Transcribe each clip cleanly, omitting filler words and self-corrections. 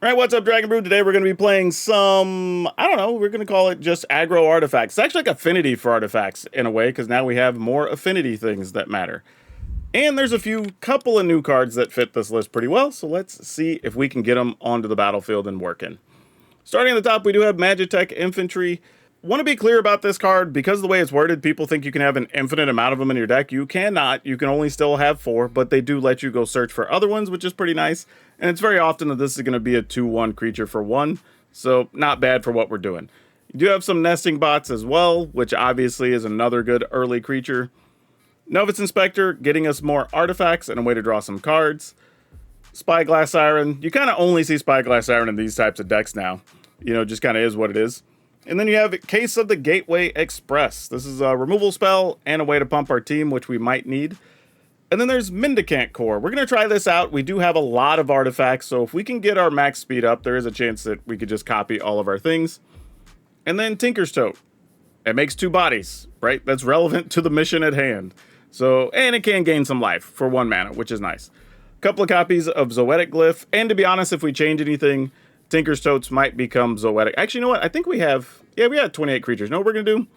All right, what's up, Dragon Brew? Today we're going to be playing some, I don't know, we're going to call it just aggro artifacts. It's actually like affinity for artifacts in a way, because now we have more affinity things that matter. And there's a couple of new cards that fit this list pretty well, so let's see if we can get them onto the battlefield and working. Starting at the top, we do have Magitech Infantry. Want to be clear about this card, because of the way it's worded, people think you can have an infinite amount of them in your deck. You cannot. You can only still have 4, but they do let you go search for other ones, which is pretty nice. And it's very often that this is going to be a 2/1 creature for 1, so not bad for what we're doing. You do have some nesting bots as well, which obviously is another good early creature. Novus Inspector, getting us more artifacts and a way to draw some cards. Spyglass Siren, you kind of only see Spyglass Siren in these types of decks now. You know, just kind of is what it is. And then you have Case of the Gateway Express. This is a removal spell and a way to pump our team, which we might need. And then there's Mendicant Core. We're going to try this out. We do have a lot of artifacts, so if we can get our max speed up, there is a chance that we could just copy all of our things. And then Tinker's Tote. It makes 2 bodies, right? That's relevant to the mission at hand. So, and it can gain some life for 1 mana, which is nice. A couple of copies of Zoetic Glyph. And to be honest, if we change anything, Tinker's Totes might become Zoetic. Actually, you know what? I think we have 28 creatures. You know what we're going to do?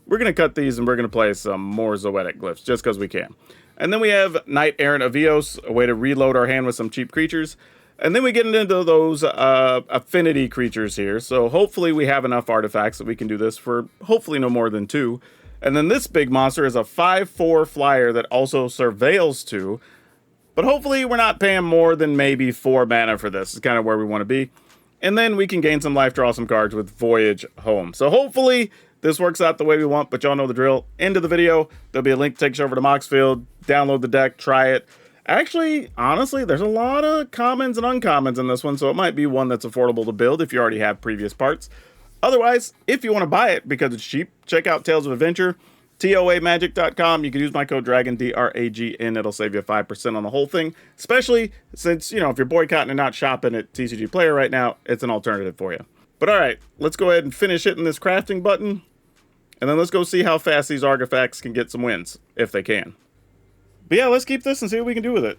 We're going to cut these and we're going to play some more Zoetic Glyphs just because we can. And then we have Knight Errant Avios, a way to reload our hand with some cheap creatures. And then we get into those affinity creatures here. So hopefully we have enough artifacts that we can do this for hopefully no more than 2. And then this big monster is a 5/4 flyer that also surveils 2. But hopefully we're not paying more than maybe 4 mana for this. It's kind of where we want to be. And then we can gain some life, draw some cards with Voyage Home. So hopefully this works out the way we want, but y'all know the drill. End of the video, there'll be a link that takes you over to Moxfield. Download the deck, try it. Actually, honestly, there's a lot of commons and uncommons in this one, so it might be one that's affordable to build if you already have previous parts. Otherwise, if you want to buy it because it's cheap, check out Tales of Adventure, toamagic.com. You can use my code DRAGON, DRAGN. It'll save you 5% on the whole thing, especially since, you know, if you're boycotting and not shopping at TCG Player right now, it's an alternative for you. But all right, let's go ahead and finish hitting this crafting button. And then let's go see how fast these artifacts can get some wins, if they can. But yeah, let's keep this and see what we can do with it.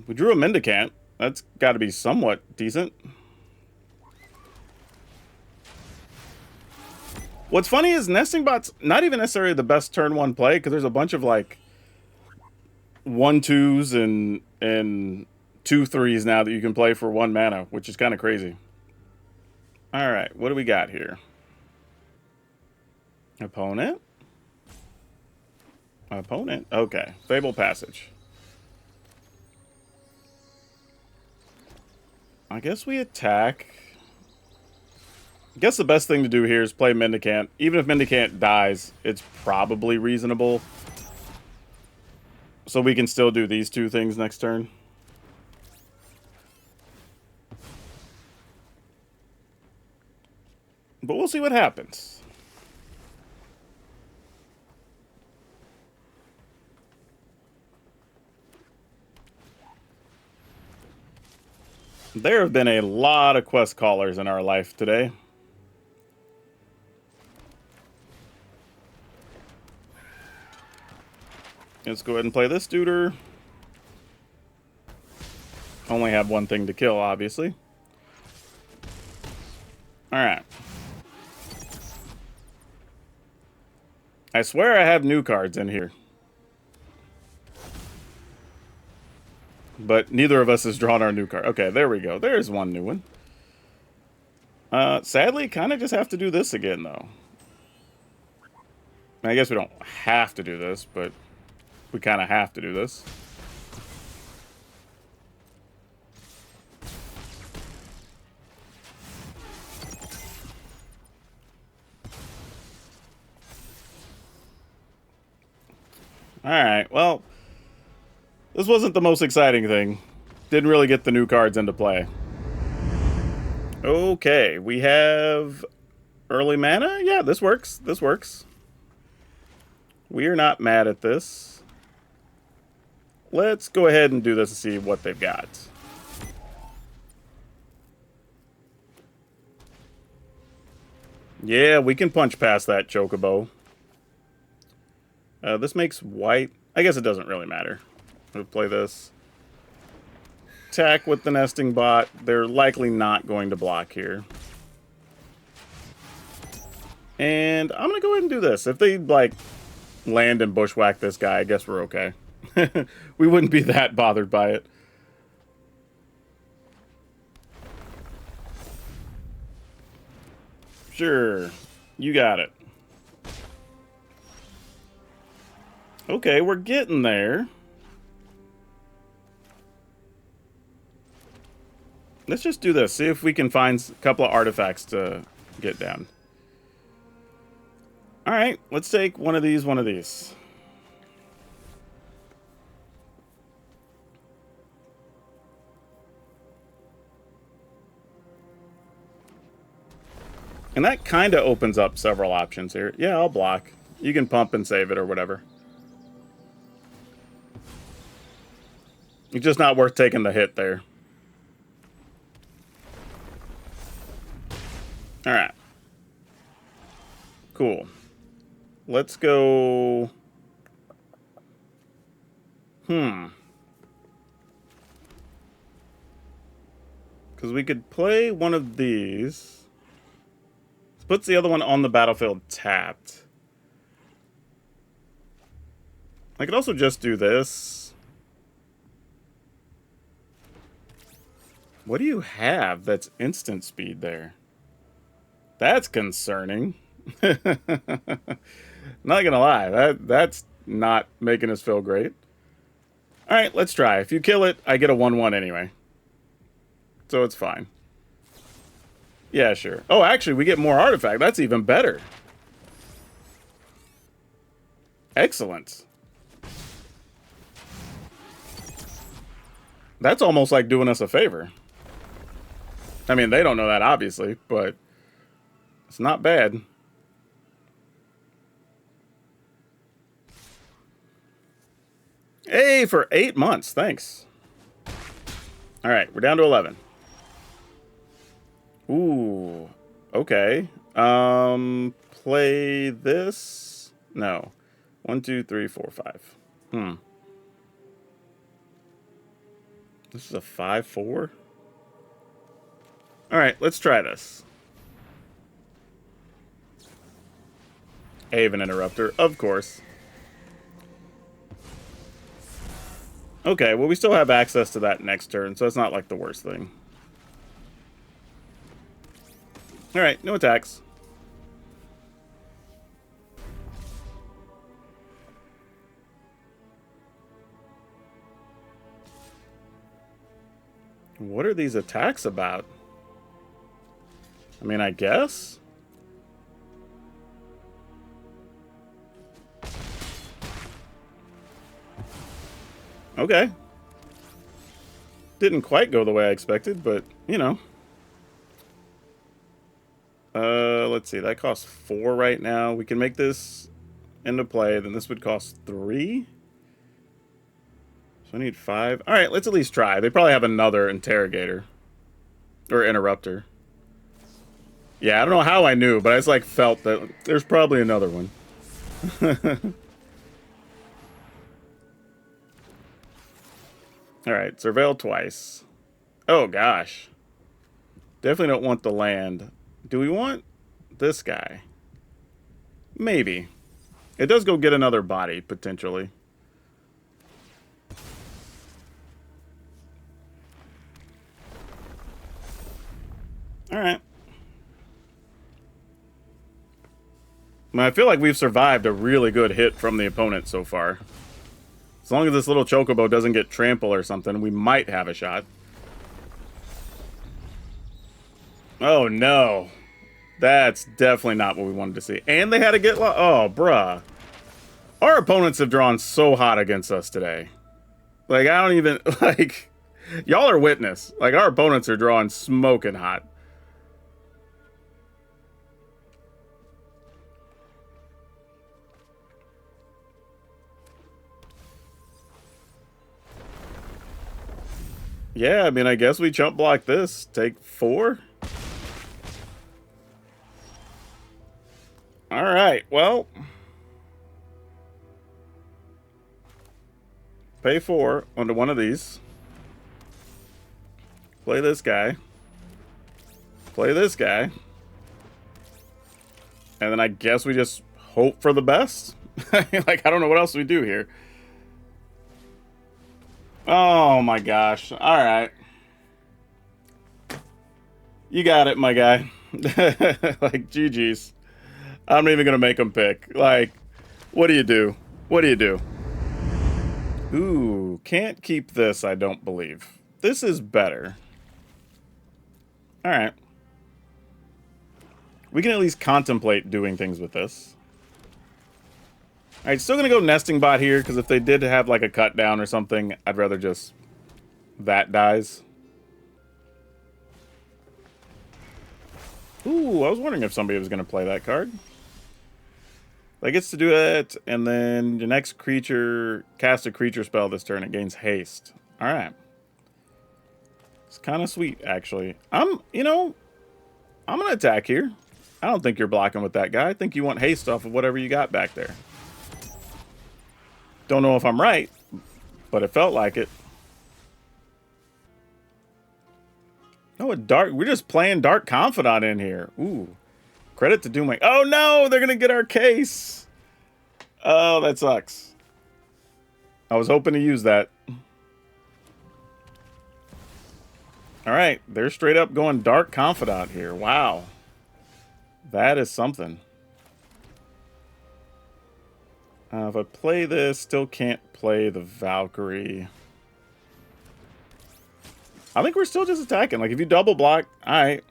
We drew a Mendicant. That's got to be somewhat decent. What's funny is Nesting Bot's not even necessarily the best turn 1 play, because there's a bunch of like 1/2s and 2/3s now that you can play for 1 mana, which is kind of crazy. All right, what do we got here? Opponent? Okay. Fable Passage. I guess we attack. I guess the best thing to do here is play Mendicant. Even if Mendicant dies, it's probably reasonable. So we can still do these 2 things next turn. But we'll see what happens. There have been a lot of quest callers in our life today. Let's go ahead and play this duder. Only have 1 thing to kill, obviously. Alright. I swear I have new cards in here. But neither of us has drawn our new card. Okay, there we go. There's 1 new one. Sadly, kind of just have to do this again, though. I guess we don't have to do this, but we kind of have to do this. Alright, well, this wasn't the most exciting thing. Didn't really get the new cards into play. Okay, we have early mana? Yeah, this works. This works. We are not mad at this. Let's go ahead and do this and see what they've got. Yeah, we can punch past that Chocobo. This makes white. I guess it doesn't really matter. We'll play this. attack with the nesting bot. They're likely not going to block here. And I'm going to go ahead and do this. If they, like, land and bushwhack this guy, I guess we're okay. We wouldn't be that bothered by it. Sure. You got it. Okay, we're getting there. Let's just do this. See if we can find a couple of artifacts to get down. Alright, let's take one of these, one of these. And that kind of opens up several options here. Yeah, I'll block. You can pump and save it or whatever. It's just not worth taking the hit there. Alright. Cool. Let's go... Because we could play one of these. This puts the other one on the battlefield tapped. I could also just do this. What do you have that's instant speed there? That's concerning. Not gonna lie, that's not making us feel great. Alright, let's try. If you kill it, I get a 1/1 anyway. So it's fine. Yeah, sure. Oh, actually, we get more artifact. That's even better. Excellent. That's almost like doing us a favor. I mean, they don't know that, obviously, but it's not bad. Hey, for 8 months. Thanks. All right, we're down to 11. Ooh, okay. Play this? No. 1, 2, 3, 4, 5. This is a 5/4? All right, let's try this. Haven Interrupter, of course. Okay, well, we still have access to that next turn, so it's not like the worst thing. All right, no attacks. What are these attacks about? I mean, I guess? Okay. Didn't quite go the way I expected, but, you know. Let's see. That costs 4 right now. We can make this into play. Then this would cost 3. So I need 5. All right, let's at least try. They probably have another interrogator. Or interrupter. Yeah, I don't know how I knew, but I just, like, felt that there's probably another one. All right, surveil twice. Oh, gosh. Definitely don't want the land. Do we want this guy? Maybe. It does go get another body, potentially. All right. I feel like we've survived a really good hit from the opponent so far. As long as this little chocobo doesn't get trample or something, we might have a shot. Oh, no. That's definitely not what we wanted to see. And they had to get... Oh, bruh. Our opponents have drawn so hot against us today. Like, I don't even... Like, y'all are witness. Like, our opponents are drawing smoking hot. Yeah, I mean, I guess we chump block this. Take 4. All right, well. Pay 4 onto one of these. Play this guy. Play this guy. And then I guess we just hope for the best. Like, I don't know what else we do here. Oh my gosh. Alright. You got it, my guy. Like, GG's. I'm not even gonna make him pick. Like, what do you do? What do you do? Ooh, can't keep this, I don't believe. This is better. Alright. We can at least contemplate doing things with this. Alright, still gonna go Nesting Bot here, because if they did have like a cut down or something, I'd rather just that dies. Ooh, I was wondering if somebody was gonna play that card. That gets to do it, and then the next creature casts a creature spell this turn, it gains haste. Alright. It's kind of sweet, actually. You know, I'm gonna attack here. I don't think you're blocking with that guy. I think you want haste off of whatever you got back there. Don't know if I'm right, but it felt like it. Oh, a dark. We're just playing Dark Confidant in here. Ooh. Credit to Doomwing. Oh no, they're gonna get our case. Oh, that sucks. I was hoping to use that. Alright, they're straight up going Dark Confidant here. Wow. That is something. If I play this, still can't play the Valkyrie. I think we're still just attacking. Like, if you double block, alright.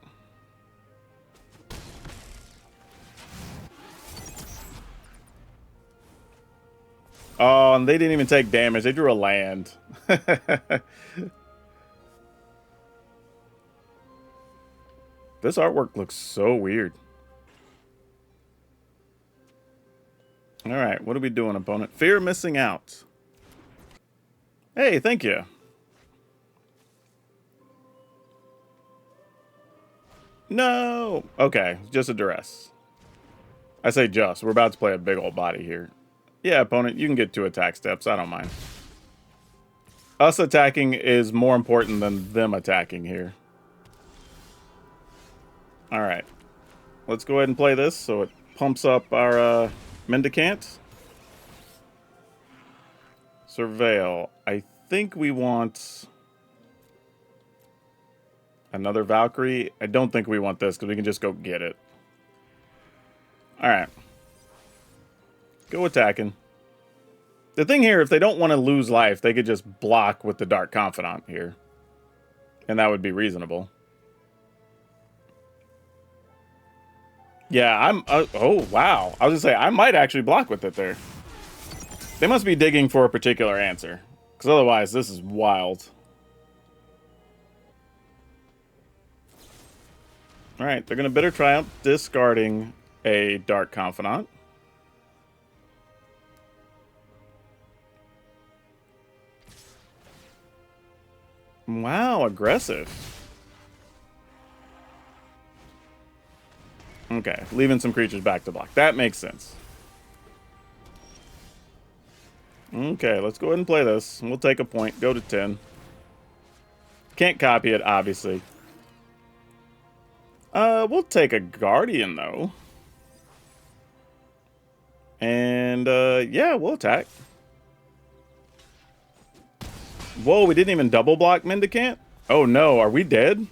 Oh, and they didn't even take damage. They drew a land. This artwork looks so weird. Alright, what are we doing, opponent? Fear of missing out. Hey, thank you. No! Okay, just a duress. I say just. We're about to play a big old body here. Yeah, opponent, you can get 2 attack steps. I don't mind. Us attacking is more important than them attacking here. Alright. Let's go ahead and play this so it pumps up our Mendicant. Surveil. I think we want another Valkyrie. I don't think we want this because we can just go get it. Alright. Go attacking. The thing here, if they don't want to lose life, they could just block with the Dark Confidant here. And that would be reasonable. Yeah, I'm... oh, wow. I was going to say, I might actually block with it there. They must be digging for a particular answer. Because otherwise, this is wild. Alright, they're going to Bitter Triumph, discarding a Dark Confidant. Wow, aggressive. Okay, leaving some creatures back to block. That makes sense. Okay, let's go ahead and play this. We'll take a point, go to 10. Can't copy it, obviously. We'll take a Guardian, though. And, yeah, we'll attack. Whoa, we didn't even double block Mendicant? Oh no, are we dead?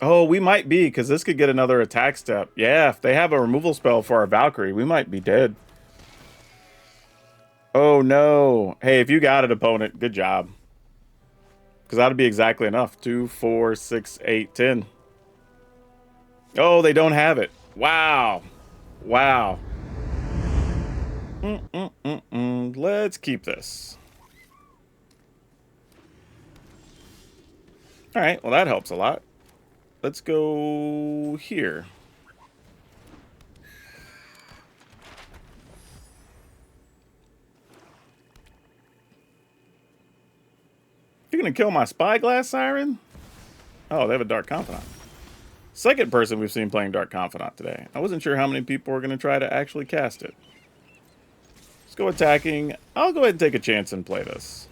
Oh, we might be, because this could get another attack step. Yeah, if they have a removal spell for our Valkyrie, we might be dead. Oh no. Hey, if you got it, opponent, good job. Because that'd be exactly enough. 2, 4, 6, 8, 10. Oh, they don't have it. Wow. Wow. Let's keep this. Alright, well that helps a lot. Let's go here. You're gonna kill my Spyglass Siren? Oh, they have a Dark Confidant. Second person we've seen playing Dark Confidant today. I wasn't sure how many people were gonna try to actually cast it. Let's go attacking. I'll go ahead and take a chance and play this.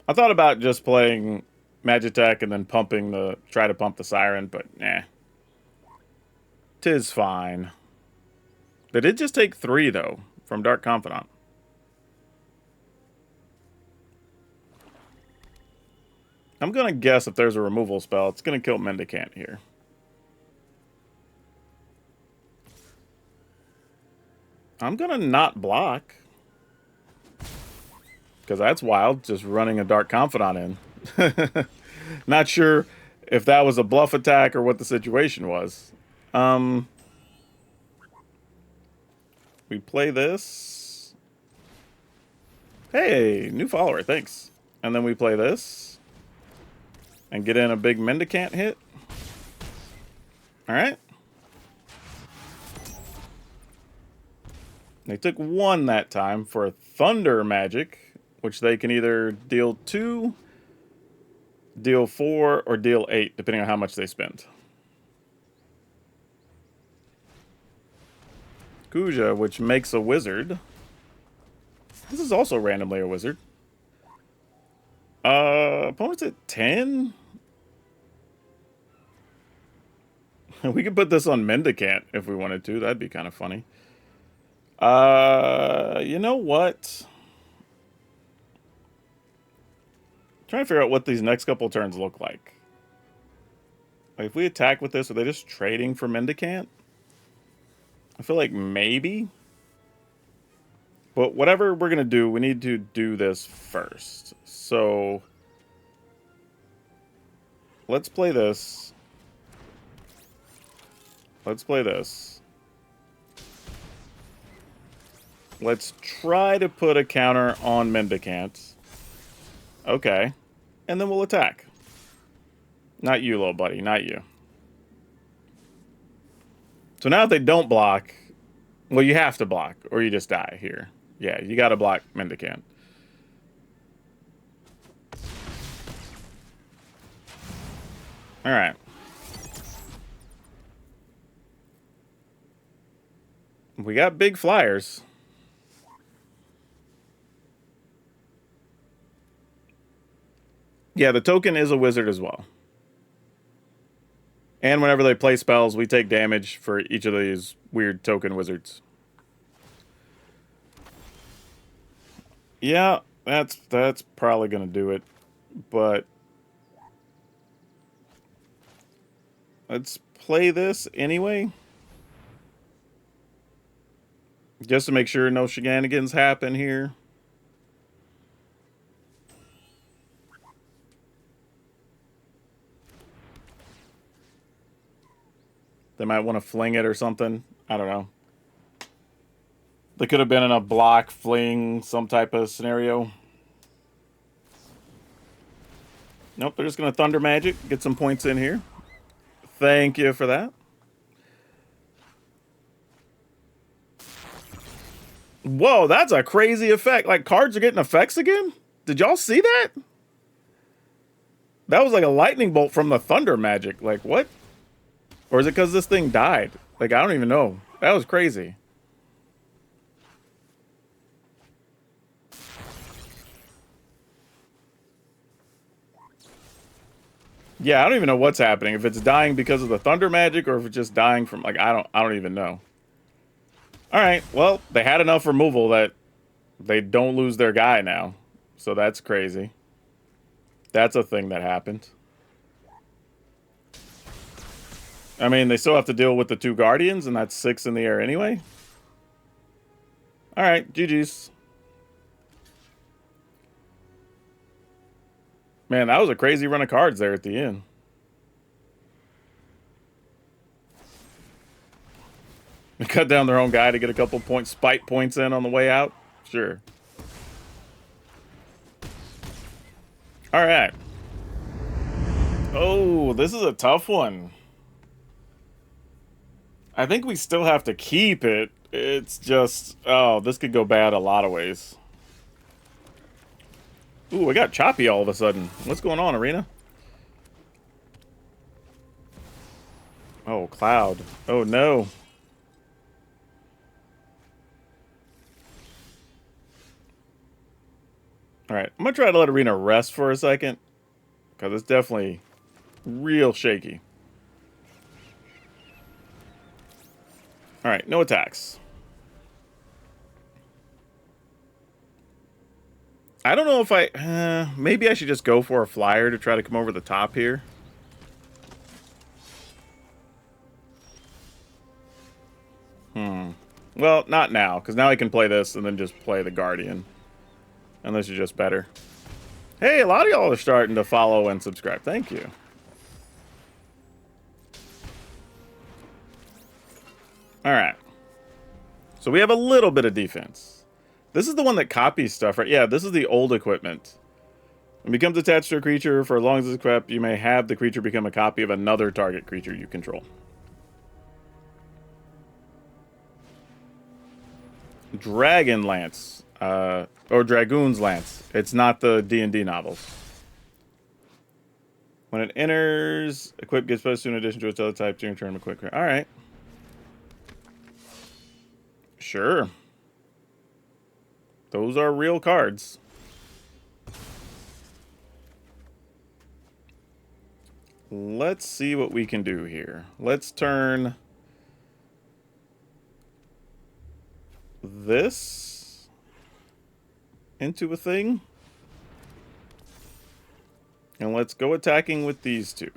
I thought about just playing Magitech and then try to pump the Siren, but nah. 'Tis fine. They did just take 3, though, from Dark Confidant. I'm going to guess if there's a removal spell, it's going to kill Mendicant here. I'm going to not block. Because that's wild, just running a Dark Confidant in. Not sure if that was a bluff attack or what the situation was. We play this. Hey, new follower, thanks. And then we play this. And get in a big Mendicant hit. Alright. They took 1 that time for a Thunder Magic, which they can either deal 2, deal 4, or deal 8, depending on how much they spend. Kuja, which makes a wizard. This is also randomly a wizard. Opponent's at 10? We could put this on Mendicant if we wanted to. That'd be kind of funny. You know what? Trying to figure out what these next couple turns look like. Like, if we attack with this, are they just trading for Mendicant? I feel like maybe. But whatever we're going to do, we need to do this first. So, let's play this. Let's play this. Let's try to put a counter on Mendicant. Okay. And then we'll attack. Not you, little buddy. Not you. So now if they don't block, well, you have to block, or you just die here. Yeah, you got to block Mendicant. All right. We got big flyers. Yeah, the token is a wizard as well. And whenever they play spells, we take damage for each of these weird token wizards. Yeah, that's probably going to do it. But let's play this anyway. Just to make sure no shenanigans happen here. They might want to fling it or something. I don't know. They could have been in a block, fling, some type of scenario. Nope, they're just going to Thunder Magic, get some points in here. Thank you for that. Whoa, that's a crazy effect. Like, cards are getting effects again? Did y'all see that? That was like a lightning bolt from the Thunder Magic. Like, what? Or is it because this thing died? Like, I don't even know. That was crazy. Yeah, I don't even know what's happening. If it's dying because of the Thunder Magic or if it's just dying from, like, I don't even know. All right, well, they had enough removal that they don't lose their guy now. So that's crazy. That's a thing that happened. I mean, they still have to deal with the 2 Guardians, and that's 6 in the air anyway. All right, GG's. Man, that was a crazy run of cards there at the end. They cut down their own guy to get a couple points, spite points in on the way out. Sure. All right. Oh, this is a tough one. I think we still have to keep it. It's just, oh, this could go bad a lot of ways. Ooh, we got choppy all of a sudden. What's going on, Arena? Oh, Cloud. Oh, no. All right, I'm going to try to let Arena rest for a second, because it's definitely real shaky. All right, no attacks. I don't know if maybe I should just go for a flyer to try to come over the top here. Well, not now, because now I can play this and then just play the Guardian. And this is just better. Hey, a lot of y'all are starting to follow and subscribe. Thank you. All right. So we have a little bit of defense. This is the one that copies stuff, right? Yeah, this is the old equipment. When it becomes attached to a creature, for as long as it's equipped, you may have the creature become a copy of another target creature you control. Dragon Lance. Or Dragoon's Lance. It's not the D&D novels. When it enters, equip gets plus 2 in addition to its other type during turn of quick. Alright. Sure. Those are real cards. Let's see what we can do here. Let's turn this into a thing. And let's go attacking with these two.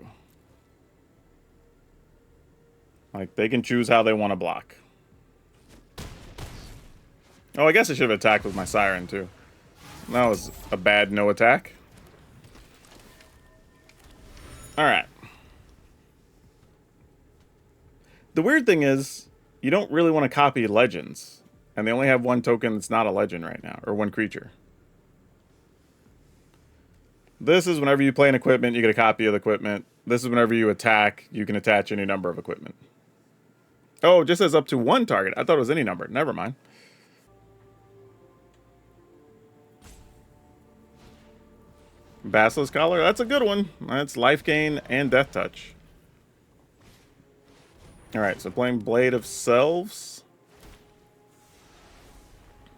Like, they can choose how they want to block. Oh, I guess I should have attacked with my Siren, too. That was a bad no attack. Alright. The weird thing is, you don't really want to copy legends. And they only have one token that's not a legend right now, or one creature. This is whenever you play an equipment, you get a copy of the equipment. This is whenever you attack, you can attach any number of equipment. Oh, it just says up to one target. I thought it was any number. Never mind. Basilisk Collar, that's a good one. That's life gain and death touch. Alright, so playing Blade of Selves,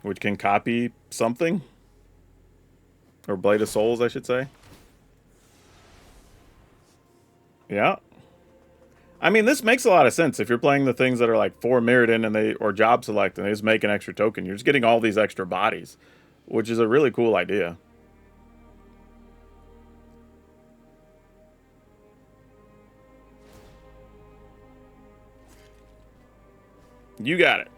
which can copy something. Or Blade of Souls, I should say. Yeah. I mean, this makes a lot of sense. If you're playing the things that are like 4 Mirrodin and or job select and they just make an extra token, you're just getting all these extra bodies, which is a really cool idea. You got it.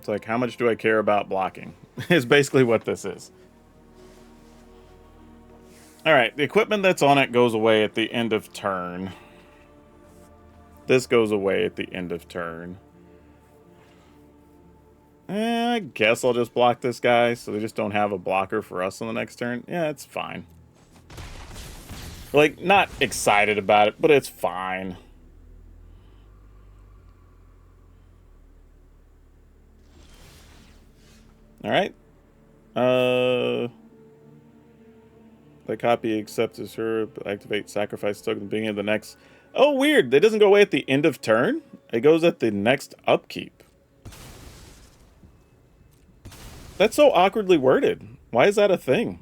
It's like, how much do I care about blocking? Is basically what this is. Alright, the equipment that's on it goes away at the end of turn. This goes away at the end of turn. I guess I'll just block this guy so they just don't have a blocker for us on the next turn. Yeah, it's fine. Like, not excited about it, but it's fine. Alright. The copy accepts her, activate sacrifice token at the beginning of the next. Oh, weird. It doesn't go away at the end of turn. It goes at the next upkeep. That's so awkwardly worded. Why is that a thing?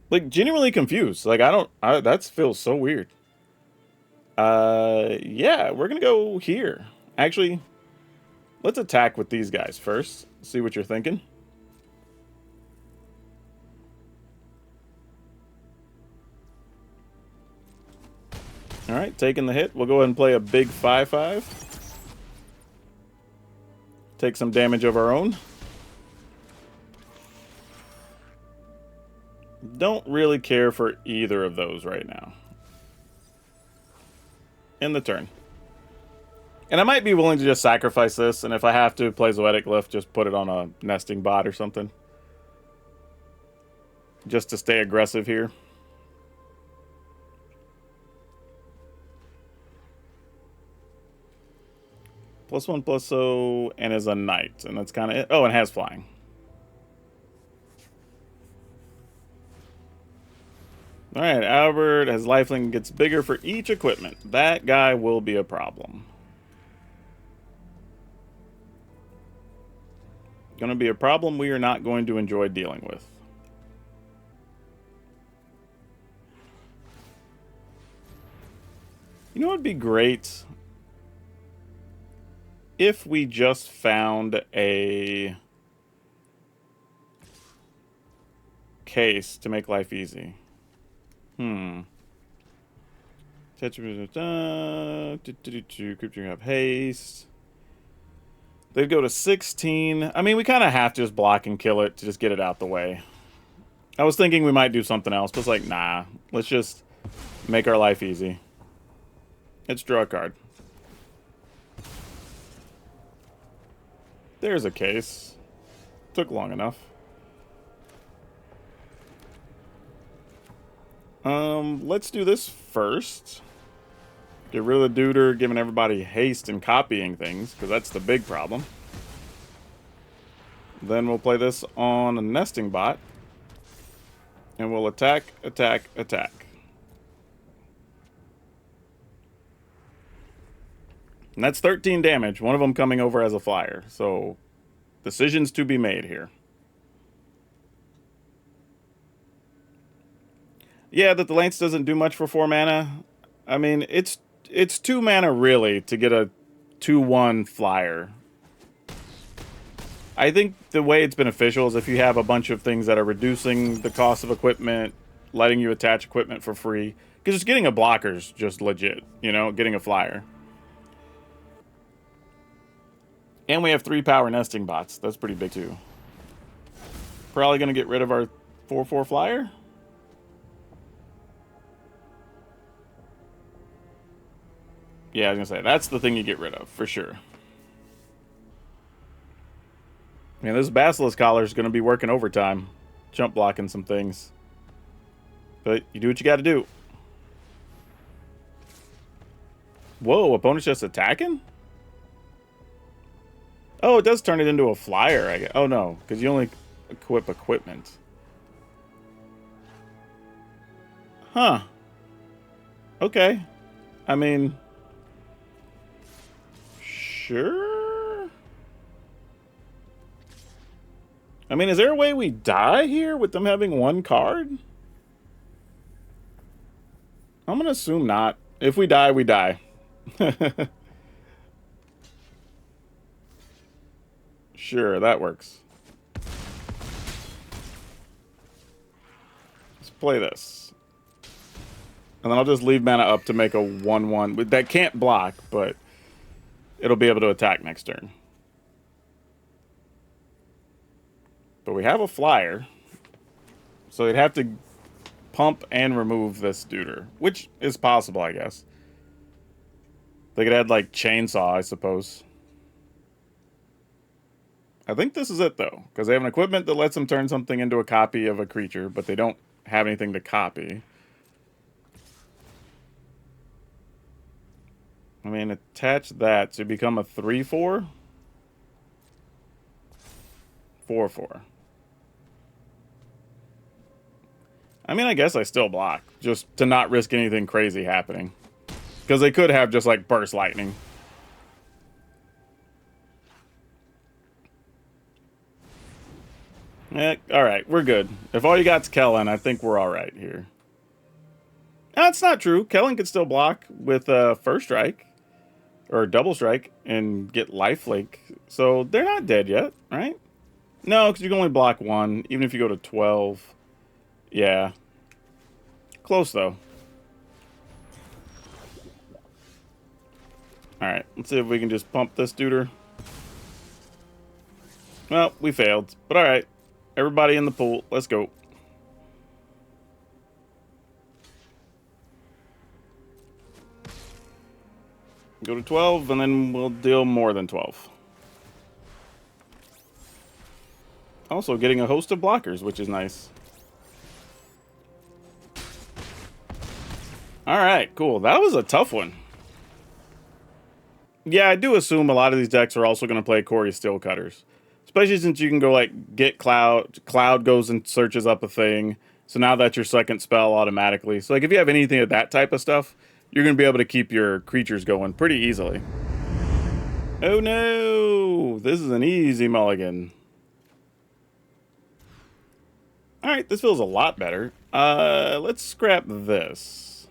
Like, genuinely confused. Like, that feels so weird. Yeah, we're gonna go here. Actually, let's attack with these guys first. See what you're thinking. Alright, taking the hit. We'll go ahead and play a big 5/5. Take some damage of our own. Don't really care for either of those right now. In the turn. And I might be willing to just sacrifice this, and if I have to play Zoetic Glyph, just put it on a nesting bot or something. Just to stay aggressive here. +1/+0, and is a knight. And that's kind of it. Oh, and has flying. Alright, Albert has lifelink, gets bigger for each equipment. That guy will be a problem. Gonna be a problem we are not going to enjoy dealing with. You know what would be great? If we just found a case to make life easy. Crypto have haste. They'd go to 16. I mean, we kind of have to just block and kill it to just get it out the way. I was thinking we might do something else, but it's like, nah. Let's just make our life easy. Let's draw a card. There's a case. Took long enough. Let's do this first. Get rid of the duder, giving everybody haste and copying things, because that's the big problem. Then we'll play this on a nesting bot. And we'll attack, attack, attack. And that's 13 damage, one of them coming over as a flyer. So, decisions to be made here. Yeah, that the Lance doesn't do much for 4 mana. I mean, it's 2 mana, really, to get a 2/1 flyer. I think the way it's beneficial is if you have a bunch of things that are reducing the cost of equipment, letting you attach equipment for free. Because just getting a blocker's just legit, you know, getting a flyer. And we have 3 power nesting bots. That's pretty big, too. Probably going to get rid of our 4/4 flyer. Yeah, I was going to say, that's the thing you get rid of, for sure. Man, this Basilisk Collar is going to be working overtime. Jump blocking some things. But you do what you got to do. Whoa, opponent's just attacking? Oh, it does turn it into a flyer, I guess. Oh, no, because you only equip equipment. Huh. Okay. I mean... Sure? I mean, is there a way we die here with them having 1 card? I'm gonna assume not. If we die, we die. Sure, that works. Let's play this. And then I'll just leave mana up to make a 1/1. That can't block, but it'll be able to attack next turn. But we have a flyer. So they'd have to pump and remove this duder. Which is possible, I guess. They could add, like, chainsaw, I suppose. I think this is it, though. Because they have an equipment that lets them turn something into a copy of a creature, but they don't have anything to copy. I mean, attach that to become a 3/4? 4/4. I mean, I guess I still block. Just to not risk anything crazy happening. Because they could have just, like, burst lightning. Alright, we're good. If all you got's Kellen, I think we're alright here. That's not true. Kellen could still block with first strike. Or double strike. And get lifelink. So, they're not dead yet, right? No, because you can only block 1. Even if you go to 12. Yeah. Close, though. Alright, let's see if we can just pump this duder. Well, we failed. But alright. Everybody in the pool. Let's go. Go to 12, and then we'll deal more than 12. Also getting a host of blockers, which is nice. Alright, cool. That was a tough one. Yeah, I do assume a lot of these decks are also going to play Corey Steelcutters. Especially since you can go like get Cloud. Cloud goes and searches up a thing. So now that's your second spell automatically. So like if you have anything of that type of stuff, you're going to be able to keep your creatures going pretty easily. Oh no! This is an easy mulligan. Alright, this feels a lot better. Let's scrap this.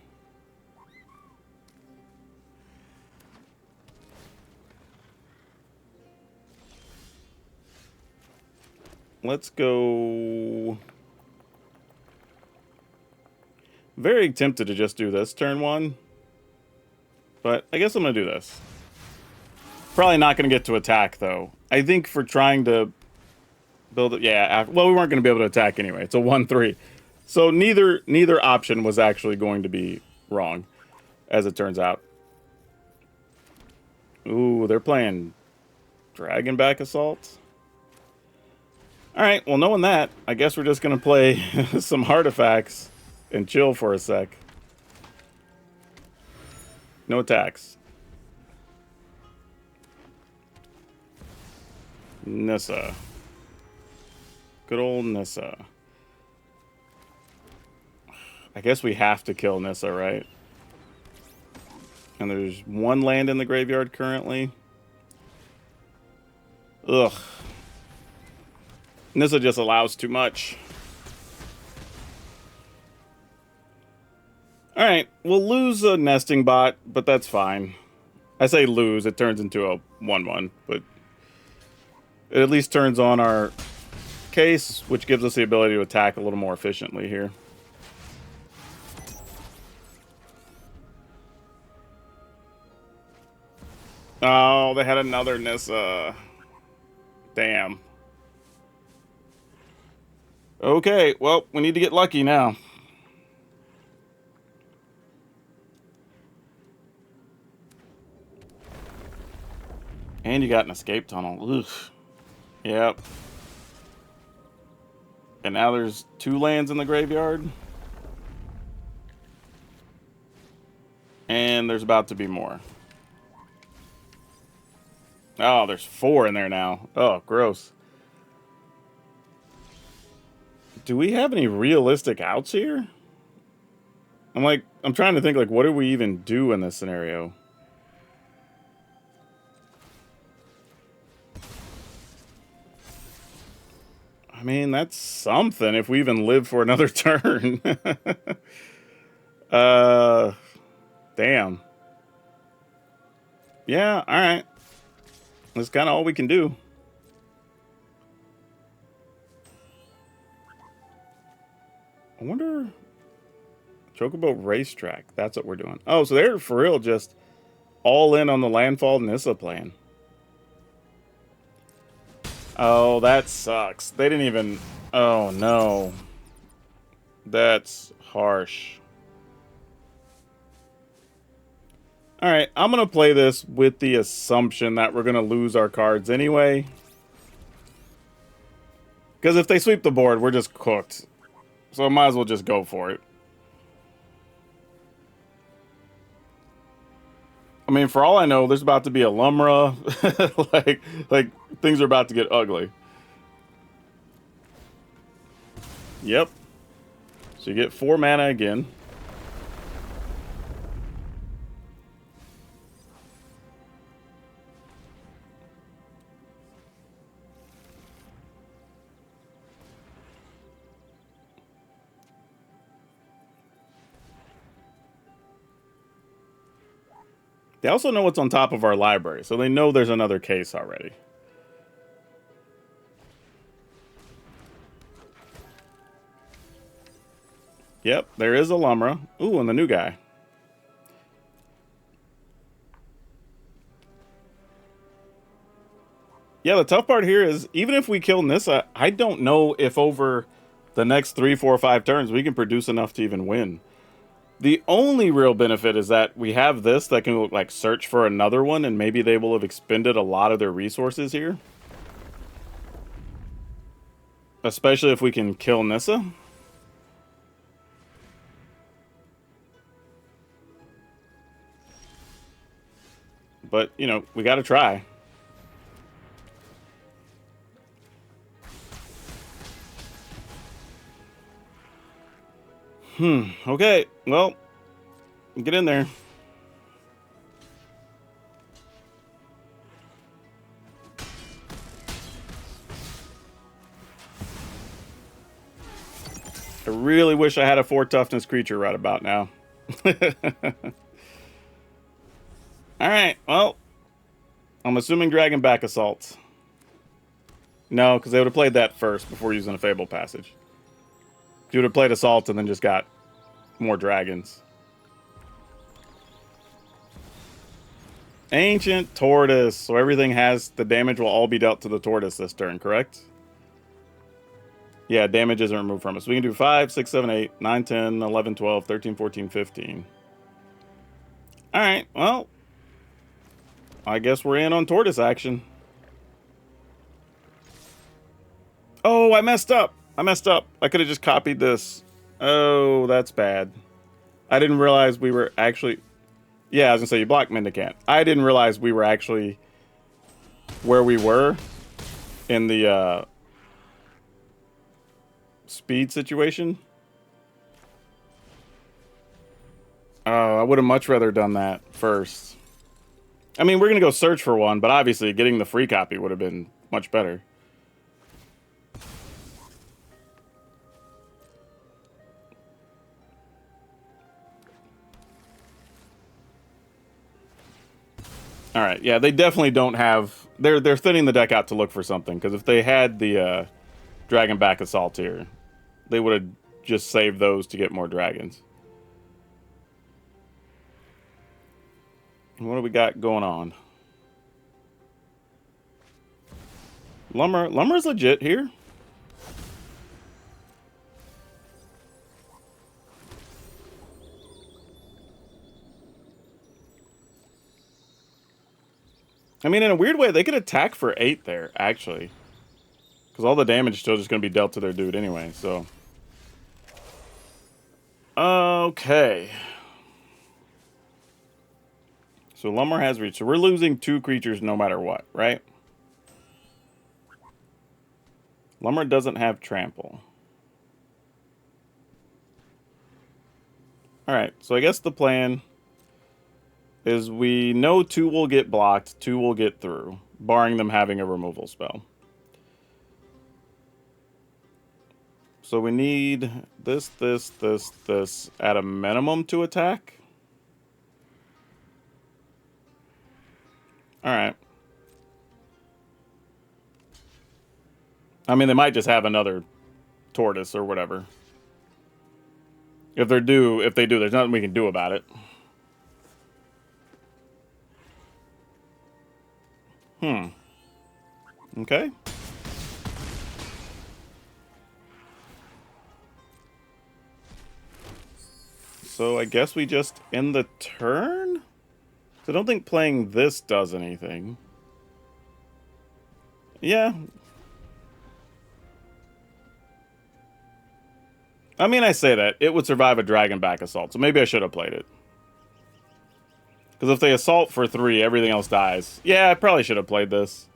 Let's go... Very tempted to just do this turn one. But I guess I'm going to do this. Probably not going to get to attack, though. I think for trying to build it... Yeah, well, we weren't going to be able to attack anyway. It's a 1-3. So neither option was actually going to be wrong, as it turns out. Ooh, they're playing Dragonback Assault. Alright, well, knowing that, I guess we're just going to play some artifacts and chill for a sec. No attacks. Nissa. Good old Nissa. I guess we have to kill Nissa, right? And there's one land in the graveyard currently. Ugh. Nissa just allows too much. Alright, we'll lose a nesting bot, but that's fine. I say lose, it turns into a 1-1, but it at least turns on our case, which gives us the ability to attack a little more efficiently here. Oh, they had another Nissa. Damn. Okay, well, we need to get lucky now. And you got an escape tunnel. Ugh. Yep. And now there's 2 lands in the graveyard. And there's about to be more. Oh, there's 4 in there now. Oh, gross. Do we have any realistic outs here? I'm trying to think, like, what do we even do in this scenario? I mean, that's something if we even live for another turn. Damn. Yeah, alright. That's kind of all we can do. I wonder... Chocobo Racetrack. That's what we're doing. Oh, so they're for real just all in on the Landfall Nissa plan. Oh, that sucks. They didn't even... Oh, no. That's harsh. Alright, I'm going to play this with the assumption that we're going to lose our cards anyway. Because if they sweep the board, we're just cooked. So I might as well just go for it. I mean, for all I know, there's about to be a Lumra. like things are about to get ugly. Yep. So you get 4 mana again. They also know what's on top of our library, so they know there's another case already. Yep, there is a Lumra. Ooh, and the new guy. Yeah, the tough part here is, even if we kill Nissa, I don't know if over the next 3, 4, 5 turns we can produce enough to even win. The only real benefit is that we have this that can, like, search for another one, and maybe they will have expended a lot of their resources here. Especially if we can kill Nissa. But, you know, we got to try. Okay. Well, get in there. I really wish I had a 4 toughness creature right about now. Alright, well, I'm assuming Dragon Back Assault. No, because they would have played that first before using a Fable Passage. You would have played Assault and then just got more dragons. Ancient Tortoise. So everything has... The damage will all be dealt to the Tortoise this turn, correct? Yeah, damage isn't removed from us. We can do 5, 6, 7, 8, 9, 10, 11, 12, 13, 14, 15. Alright, well... I guess we're in on Tortoise action. Oh, I messed up. I could have just copied this. Oh, that's bad. I didn't realize we were actually... Yeah, I was going to say, you blocked Mendicant. I didn't realize we were actually where we were in the speed situation. Oh, I would have much rather done that first. I mean, we're going to go search for one, but obviously getting the free copy would have been much better. All right, yeah, they definitely don't have... They're thinning the deck out to look for something, because if they had the Dragon Back Assault here, they would have just saved those to get more dragons. What do we got going on? Lumber's legit here. I mean, in a weird way, they could attack for 8 there, actually. Because all the damage is still just going to be dealt to their dude anyway, so... Okay. So Lumber has reach. So we're losing 2 creatures no matter what, right? Lumber doesn't have trample. Alright, so I guess the plan is we know 2 will get blocked, 2 will get through, barring them having a removal spell. So we need this at a minimum to attack. Alright. I mean, they might just have another tortoise or whatever. If they do, there's nothing we can do about it. Okay. So I guess we just end the turn? So I don't think playing this does anything. Yeah. I mean, I say that. It would survive a Dragon Back Assault, so maybe I should have played it. Because if they assault for 3, everything else dies. Yeah, I probably should have played this.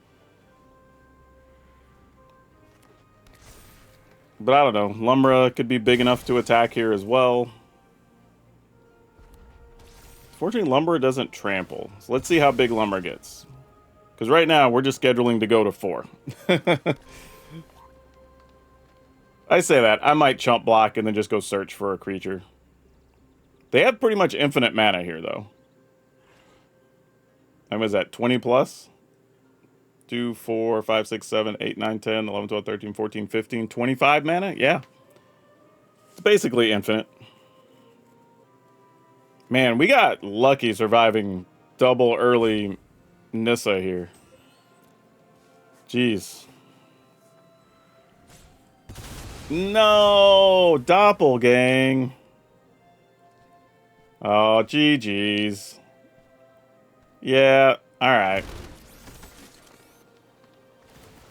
But I don't know. Lumbra could be big enough to attack here as well. Fortunately, Lumbra doesn't trample. So let's see how big Lumbra gets. Because right now, we're just scheduling to go to 4. I say that. I might chump block and then just go search for a creature. They have pretty much infinite mana here, though. And was that 20 plus? 2, 4, 5, 6, 7, 8, 9, 10, 11, 12, 13, 14, 15, 25 mana? Yeah. It's basically infinite. Man, we got lucky surviving double early Nissa here. Jeez. No! Doppelgang. Oh, GG's. Yeah, alright.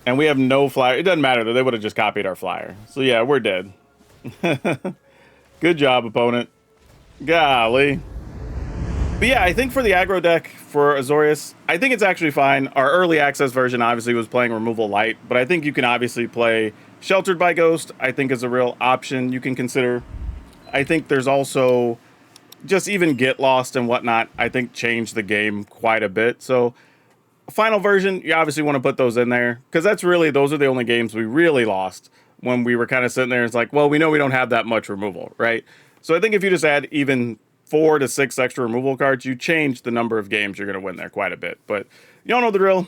And we have no flyer. It doesn't matter, though. They would have just copied our flyer. So yeah, we're dead. Good job, opponent. Golly. But yeah, I think for the aggro deck for Azorius, I think it's actually fine. Our early access version obviously was playing Removal Light, but I think you can obviously play Sheltered by Ghost, I think is a real option you can consider. I think there's also just even Get Lost and whatnot, I think changed the game quite a bit. So final version, you obviously want to put those in there because those are the only games we really lost when we were kind of sitting there. It's like, well, we know we don't have that much removal, right? So I think if you just add even 4 to 6 extra removal cards, you change the number of games you're going to win there quite a bit. But you all know the drill.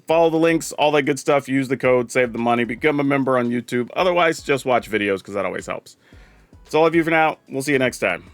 Follow the links, all that good stuff. Use the code, save the money, become a member on YouTube. Otherwise, just watch videos because that always helps. That's all of you for now. We'll see you next time.